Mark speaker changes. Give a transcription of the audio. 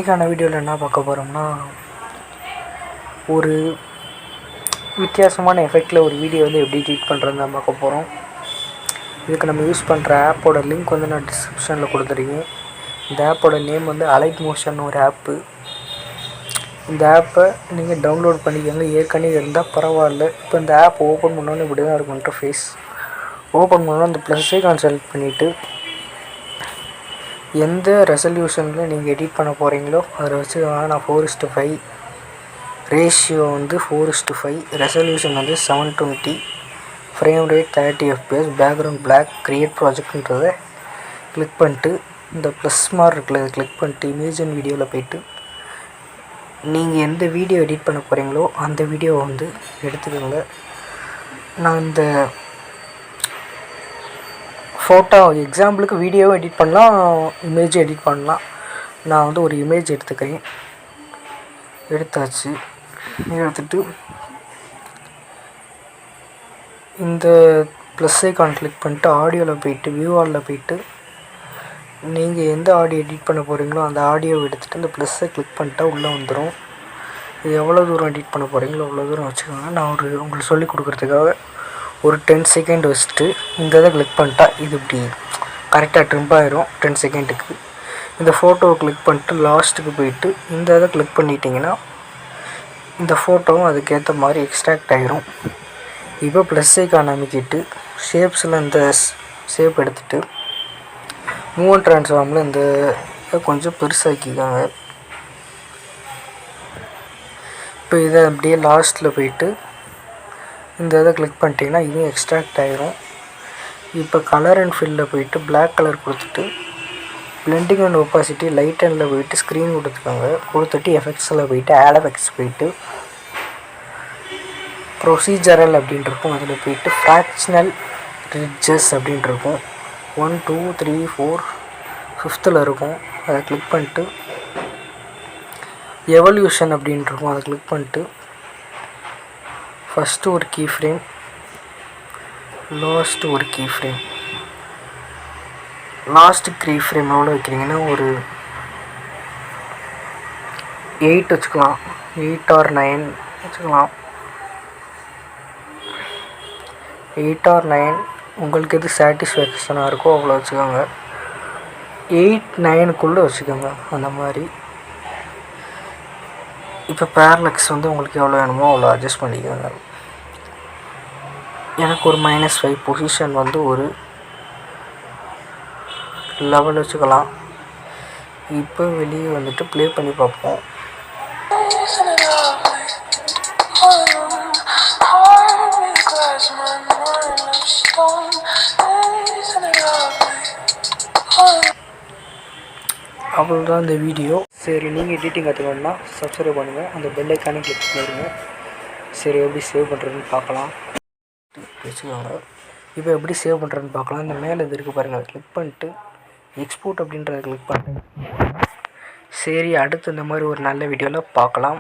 Speaker 1: இன்றைக்கான வீடியோவில் என்ன பார்க்க போகிறோம்னா, ஒரு வித்தியாசமான எஃபெக்டில் ஒரு வீடியோ வந்து எப்படி எடிட் பண்ணுறதுன்னு தான் பார்க்க போகிறோம். இதுக்கு நம்ம யூஸ் பண்ணுற ஆப்போட லிங்க் வந்து நான் டிஸ்கிரிப்ஷனில் கொடுத்துருக்கேன். இந்த ஆப்போட நேம் வந்து Alightmotion ஒரு ஆப்பு. இந்த ஆப்பை நீங்கள் டவுன்லோட் பண்ணிக்கோங்க. ஏற்கனவே இருந்தால் பரவாயில்ல. இப்போ இந்த ஆப் ஓப்பன் பண்ணோன்னு இப்படி தான் இருக்கும் இன்டர்ஃபேஸ். ஓப்பன் பண்ணோன்னா அந்த ப்ளஸ் ஐகான் செலக்ட் பண்ணிவிட்டு எந்த ரெசல்யூஷனில் நீங்கள் எடிட் பண்ண போகிறீங்களோ அதை வச்சு நான் 4:5, ரேஷியோ வந்து 4:5, ரெசல்யூஷன் வந்து 720, frame rate 30 fps, background black, create ப்ராஜெக்ட்ன்றதை கிளிக் பண்ணிட்டு இந்த ப்ளஸ் மார்க் இருக்குல்ல அதை கிளிக் பண்ணிட்டு இமேஜ் அண்ட் வீடியோவில் போய்ட்டு நீங்கள் எந்த வீடியோ எடிட் பண்ண போகிறீங்களோ அந்த வீடியோவை வந்து எடுத்துக்கோங்க. நான் இந்த ஃபோட்டோ எக்ஸாம்பிளுக்கு வீடியோவும் எடிட் பண்ணலாம், இமேஜும் எடிட் பண்ணலாம். நான் வந்து ஒரு இமேஜ் எடுத்துக்கிறேன். எடுத்தாச்சு. எடுத்துகிட்டு இந்த ப்ளஸ் ஐகான் கிளிக் பண்ணிட்டு ஆடியோவில் போய்ட்டு வியூ ஆலில் போய்ட்டு நீங்கள் எந்த ஆடியோ எடிட் பண்ண போகிறீங்களோ அந்த ஆடியோவை எடுத்துகிட்டு இந்த ப்ளஸ்ஸை கிளிக் பண்ணிட்டா உள்ளே வந்துடும். இது எவ்வளோ தூரம் எடிட் பண்ண போகிறீங்களோ அவ்வளோ தூரம் வச்சுக்கோங்க. நான் உங்களுக்கு சொல்லி கொடுக்குறதுக்காக ஒரு 10 செகண்ட் வச்சுட்டு இந்த இதை கிளிக் பண்ணிட்டா இது இப்படி கரெக்டாக ட்ரிம் ஆயிரும் 10 செகண்டுக்கு. இந்த ஃபோட்டோவை கிளிக் பண்ணிட்டு லாஸ்ட்டுக்கு போயிட்டு இந்த இதை கிளிக் பண்ணிட்டீங்கன்னா இந்த ஃபோட்டோவும் அதுக்கேற்ற மாதிரி எக்ஸ்ட்ராக்ட் ஆகிரும். இப்போ ப்ளஸ் ஐகான் அமைக்கிட்டு ஷேப்ஸில் இந்த ஷேப் எடுத்துகிட்டு மூவ் அண்ட் ட்ரான்ஸ்ஃபார்மில் இந்த கொஞ்சம் பெருசாக்கிக்காங்க. இப்போ இதை அப்படியே லாஸ்ட்டில் போயிட்டு இந்த இதை கிளிக் பண்ணிட்டீங்கன்னா இதுவும் எக்ஸ்ட்ராக்ட் ஆகிரும். இப்போ கலர் அண்ட் ஃபில்லில் போயிட்டு பிளாக் கலர் கொடுத்துட்டு blending and opacity light until போயிட்டு ஸ்க்ரீன் கொடுத்துக்கோங்க. கொடுத்துட்டு எஃபெக்ட்ஸில் போயிட்டு ஆட் எஃபெக்ட்ஸ் போயிட்டு ப்ரொசீஜரல் அப்படின்ட்டு இருக்கும். அதில் போயிட்டு ஃப்ராக்ஷனல் ரிட்ஜஸ் அப்படின்ட்டு இருக்கும். 1 2 3 4 5th இருக்கும். அதை கிளிக் பண்ணிட்டு எவல்யூஷன் அப்படின்ட்டு இருக்கும். அதை கிளிக் பண்ணிட்டு ஃபஸ்ட்டு ஒரு கீ ஃப்ரேம், லாஸ்ட்டு ஒரு key frame. Last key frame எவ்வளோ வைக்கிறீங்கன்னா ஒரு 8 வச்சுக்கலாம், 8 or 9 வச்சுக்கலாம். 8 or 9 உங்களுக்கு எது சாட்டிஸ்ஃபேக்ஷனாக இருக்கோ அவ்வளோ வச்சுக்கோங்க. 8 9க்குள்ளே வச்சுக்கோங்க அந்த மாதிரி. இப்போ பேரலக்ஸ் வந்து உங்களுக்கு எவ்வளோ வேணுமோ அவ்வளோ அட்ஜஸ்ட் பண்ணிக்கோங்க. எனக்கு ஒரு -5 பொசிஷன் வந்து ஒரு லெவல் வச்சுக்கலாம். இப்போ வெளியே வந்துட்டு ப்ளே பண்ணி பார்ப்போம். அவ்வளோதான் இந்த வீடியோ. சரி, நீங்கள் எடிட்டிங் கற்றுக்கணுன்னா சப்ஸ்கிரைப் பண்ணுங்கள், அந்த பெல் ஐக்கானே கிளிக் பண்ணிடுங்க. சரி, எப்படி சேவ் பண்ணுறதுன்னு பார்க்கலாம். வச்சுக்கோங்க. இப்போ எப்படி சேவ் பண்ணுறதுன்னு பார்க்கலாம். இந்த மேலே இது இருக்குது பாருங்கள், அதை கிளிக் பண்ணிட்டு எக்ஸ்போர்ட் அப்படின்றத கிளிக் பண்ணுறேன். சரி, அடுத்து இந்த மாதிரி ஒரு நல்ல வீடியோவில் பார்க்கலாம்.